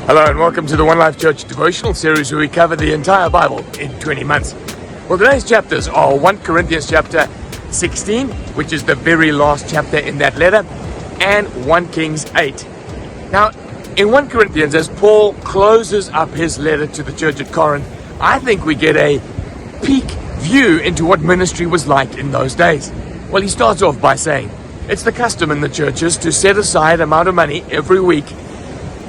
Hello and welcome to the One Life Church devotional series where we cover the entire Bible in 20 months. Well, today's chapters are 1 Corinthians chapter 16, which is the very last chapter in that letter, and 1 Kings 8. Now, in 1 Corinthians, as Paul closes up his letter to the church at Corinth, I think we get a peek view into what ministry was like in those days. Well, he starts off by saying, it's the custom in the churches to set aside an amount of money every week.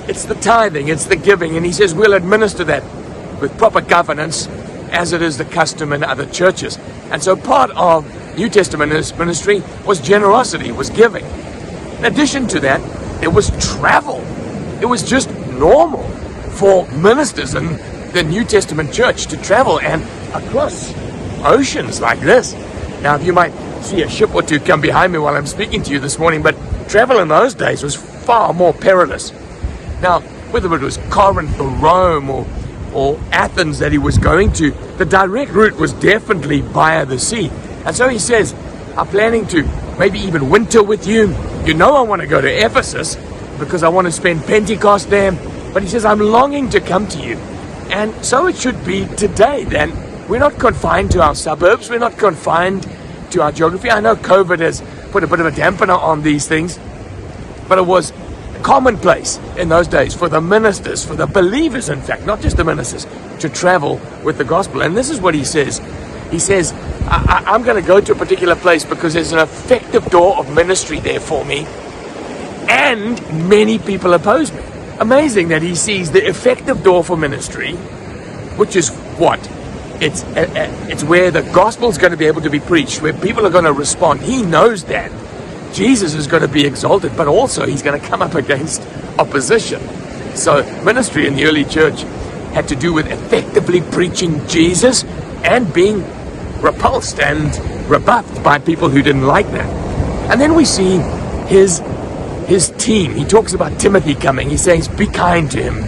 It's the tithing, it's the giving, and he says we'll administer that with proper governance as it is the custom in other churches. And so part of New Testament ministry was generosity, was giving. In addition to that, there was travel. It was just normal for ministers in the New Testament church to travel and across oceans like this. Now, you might see a ship or two come behind me while I'm speaking to you this morning, but travel in those days was far more perilous. Now, whether it was Corinth or Rome or Athens that he was going to, the direct route was definitely via the sea. And so he says, I'm planning to maybe even winter with you. You know I want to go to Ephesus because I want to spend Pentecost there. But he says, I'm longing to come to you. And so it should be today then. We're not confined to our suburbs. We're not confined to our geography. I know COVID has put a bit of a dampener on these things, but it was commonplace in those days for the ministers, for the believers, in fact, not just the ministers, to travel with the gospel. And this is what he says. He says, I'm going to go to a particular place because there's an effective door of ministry there for me, and many people oppose me. Amazing that he sees the effective door for ministry, which is what? It's where the gospel is going to be able to be preached, where people are going to respond. He knows that Jesus is going to be exalted, but also he's going to come up against opposition. So ministry in the early church had to do with effectively preaching Jesus and being repulsed and rebuffed by people who didn't like that. And then we see his team. He talks about Timothy coming. He says, be kind to him.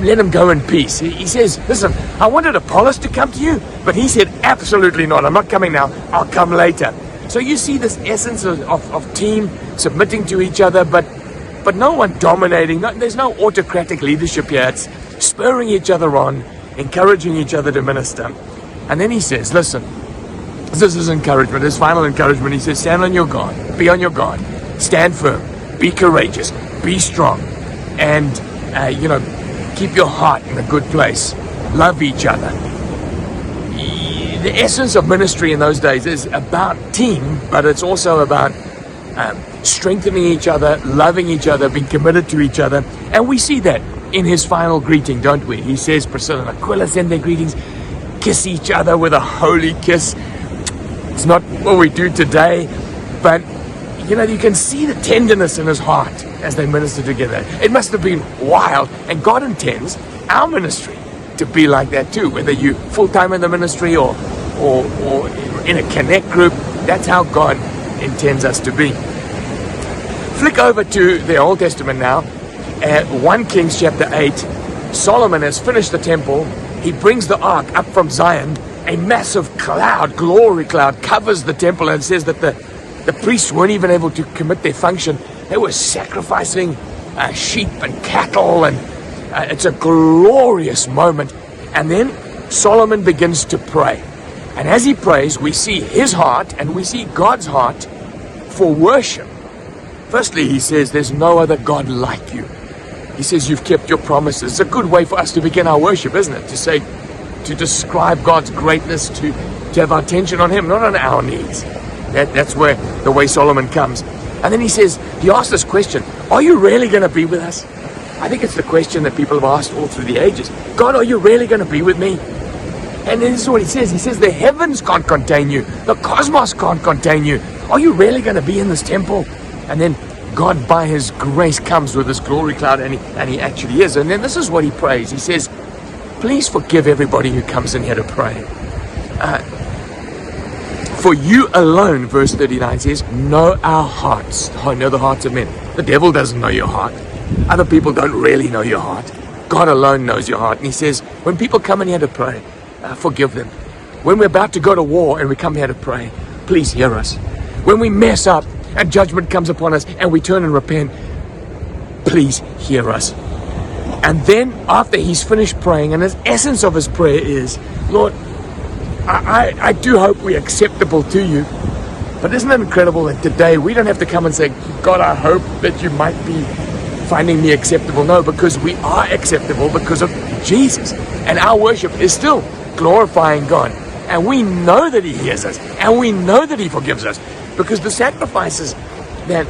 Let him go in peace. He says, listen, I wanted Apollos to come to you, but he said, absolutely not. I'm not coming now. I'll come later. So you see this essence of team submitting to each other, but no one dominating. There's no autocratic leadership here. It's spurring each other on, encouraging each other to minister. And then he says, listen, this is his encouragement, his final encouragement. He says, stand on your guard, be on your guard, stand firm, be courageous, be strong, and, keep your heart in a good place. Love each other. The essence of ministry in those days is about team, but it's also about strengthening each other, loving each other, being committed to each other. And we see that in his final greeting, don't we? He says, Priscilla and Aquila send their greetings, kiss each other with a holy kiss. It's not what we do today, but you can see the tenderness in his heart as they minister together. It must have been wild, and God intends our ministry to be like that too, whether you full-time in the ministry or in a connect group. That's how God intends us to be. Flick over to the Old Testament now, at 1 Kings chapter 8. Solomon has finished the temple. He brings the ark up from Zion. A massive cloud, glory cloud, covers the temple, and it says that the priests weren't even able to commit their function. They were sacrificing sheep and cattle, and it's a glorious moment. And then Solomon begins to pray. And as he prays, we see his heart and we see God's heart for worship. Firstly, he says, there's no other God like you. He says, you've kept your promises. It's a good way for us to begin our worship, isn't it? To say, to describe God's greatness, to have our attention on him, not on our needs. That's where the way Solomon comes. And then he asks this question, are you really going to be with us? I think it's the question that people have asked all through the ages. God, are you really going to be with me? And this is what he says. He says, the heavens can't contain you. The cosmos can't contain you. Are you really going to be in this temple? And then God, by his grace, comes with this glory cloud, and he actually is. And then this is what he prays. He says, please forgive everybody who comes in here to pray. For you alone, verse 39 says, know our hearts. Oh, know the hearts of men. The devil doesn't know your heart. Other people don't really know your heart. God alone knows your heart. And he says, when people come in here to pray, forgive them. When we're about to go to war and we come here to pray, please hear us. When we mess up and judgment comes upon us and we turn and repent, please hear us. And then after he's finished praying, and the essence of his prayer is, Lord, I do hope we're acceptable to you. But isn't it incredible that today we don't have to come and say, God, I hope that you might be finding me acceptable. No, because we are acceptable because of Jesus. And our worship is still glorifying God. And we know that he hears us. And we know that he forgives us. Because the sacrifices that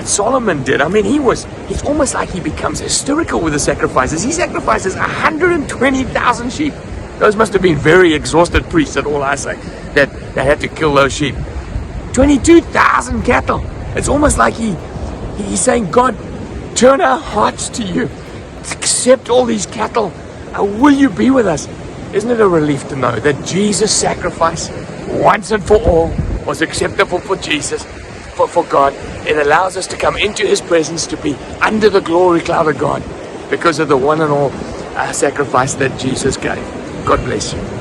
Solomon did, I mean, it's almost like he becomes hysterical with the sacrifices. He sacrifices 120,000 sheep. Those must have been very exhausted priests, at all I say, that had to kill those sheep. 22,000 cattle. It's almost like he's saying, God, turn our hearts to you. Accept all these cattle. Will you be with us? Isn't it a relief to know that Jesus' sacrifice, once and for all, was acceptable for Jesus, for God? It allows us to come into his presence, to be under the glory cloud of God, because of the one and all sacrifice that Jesus gave. God bless you.